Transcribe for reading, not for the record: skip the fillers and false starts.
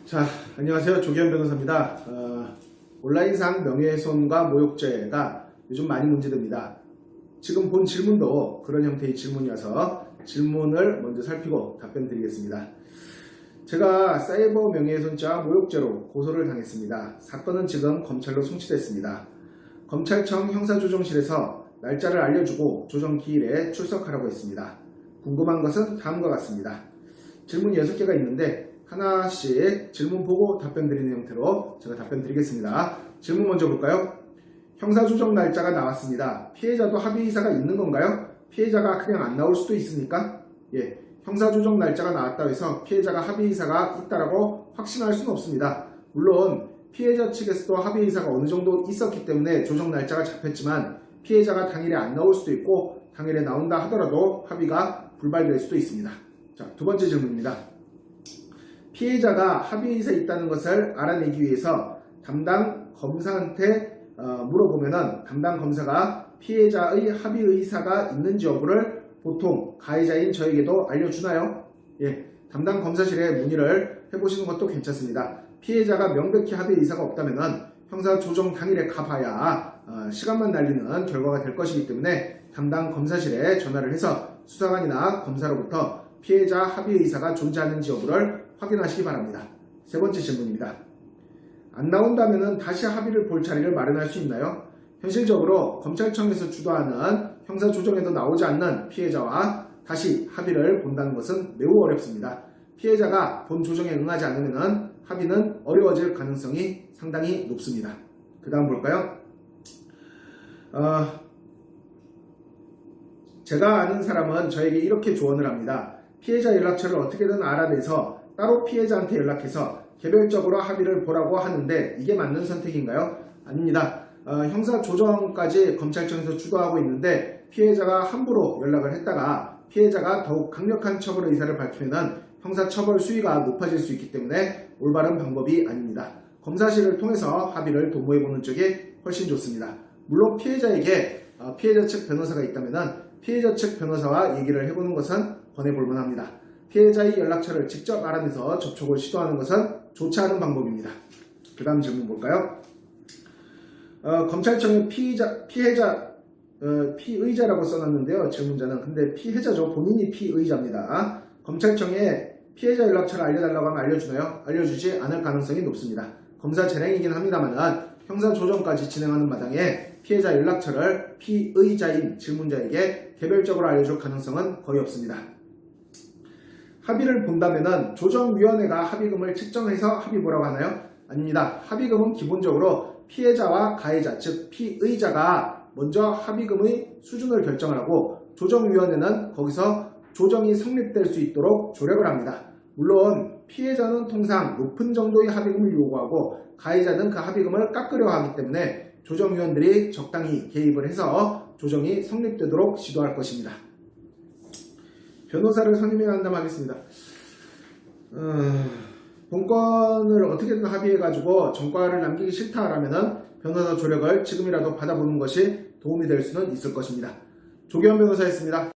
자, 안녕하세요. 조기현 변호사입니다. 온라인상 명예훼손과 모욕죄가 요즘 많이 문제됩니다. 지금 본 질문도 그런 형태의 질문이어서 질문을 먼저 살피고 답변 드리겠습니다. 제가 사이버 명예훼손죄와 모욕죄로 고소를 당했습니다. 사건은 지금 검찰로 송치됐습니다. 검찰청 형사조정실에서 날짜를 알려주고 조정기일에 출석하라고 했습니다. 궁금한 것은 다음과 같습니다. 질문 6개가 있는데 하나씩 질문 보고 답변 드리는 형태로 제가 답변 드리겠습니다. 질문 먼저 볼까요? 형사조정 날짜가 나왔습니다. 피해자도 합의의사가 있는 건가요? 피해자가 그냥 안 나올 수도 있습니까? 예, 형사조정 날짜가 나왔다고 해서 피해자가 합의의사가 있다라고 확신할 수는 없습니다. 물론 피해자 측에서도 합의의사가 어느 정도 있었기 때문에 조정 날짜가 잡혔지만 피해자가 당일에 안 나올 수도 있고 당일에 나온다 하더라도 합의가 불발될 수도 있습니다. 자, 두 번째 질문입니다. 피해자가 합의의사 있다는 것을 알아내기 위해서 담당 검사한테 물어보면은 담당 검사가 피해자의 합의의사가 있는지 여부를 보통 가해자인 저에게도 알려주나요? 예, 담당 검사실에 문의를 해보시는 것도 괜찮습니다. 피해자가 명백히 합의의사가 없다면은 형사 조정 당일에 가봐야 시간만 날리는 결과가 될 것이기 때문에 담당 검사실에 전화를 해서 수사관이나 검사로부터 피해자 합의의사가 존재하는지 여부를 확인하시기 바랍니다. 세 번째 질문입니다. 안 나온다면 다시 합의를 볼 자리를 마련할 수 있나요? 현실적으로 검찰청에서 주도하는 형사조정에도 나오지 않는 피해자와 다시 합의를 본다는 것은 매우 어렵습니다. 피해자가 본 조정에 응하지 않으면 합의는 어려워질 가능성이 상당히 높습니다. 그 다음 볼까요? 제가 아는 사람은 저에게 이렇게 조언을 합니다. 피해자 연락처를 어떻게든 알아내서 따로 피해자한테 연락해서 개별적으로 합의를 보라고 하는데 이게 맞는 선택인가요? 아닙니다. 형사조정까지 검찰청에서 주도하고 있는데 피해자가 함부로 연락을 했다가 피해자가 더욱 강력한 처벌의 의사를 밝히면 형사처벌 수위가 높아질 수 있기 때문에 올바른 방법이 아닙니다. 검사실을 통해서 합의를 도모해보는 쪽이 훨씬 좋습니다. 물론 피해자에게 피해자 측 변호사가 있다면 피해자 측 변호사와 얘기를 해보는 것은 권해볼 만합니다. 피해자의 연락처를 직접 알아내서 접촉을 시도하는 것은 좋지 않은 방법입니다. 그 다음 질문 볼까요? 검찰청에 피의자라고 써놨는데요. 질문자는 근데 피해자죠. 본인이 피의자입니다. 검찰청에 피해자 연락처를 알려달라고 하면 알려주나요? 알려주지 않을 가능성이 높습니다. 검사 재량이긴 합니다만 형사조정까지 진행하는 마당에 피해자 연락처를 피의자인 질문자에게 개별적으로 알려줄 가능성은 거의 없습니다. 합의를 본다면 조정위원회가 합의금을 책정해서 합의 보라고 하나요? 아닙니다. 합의금은 기본적으로 피해자와 가해자, 즉 피의자가 먼저 합의금의 수준을 결정을 하고 조정위원회는 거기서 조정이 성립될 수 있도록 조력을 합니다. 물론 피해자는 통상 높은 정도의 합의금을 요구하고 가해자는 그 합의금을 깎으려 하기 때문에 조정위원들이 적당히 개입을 해서 조정이 성립되도록 지도할 것입니다. 변호사를 선임해야 한다면 하겠습니다. 본건을 어떻게든 합의해가지고 전과를 남기기 싫다라면 변호사 조력을 지금이라도 받아보는 것이 도움이 될 수는 있을 것입니다. 조기현 변호사였습니다.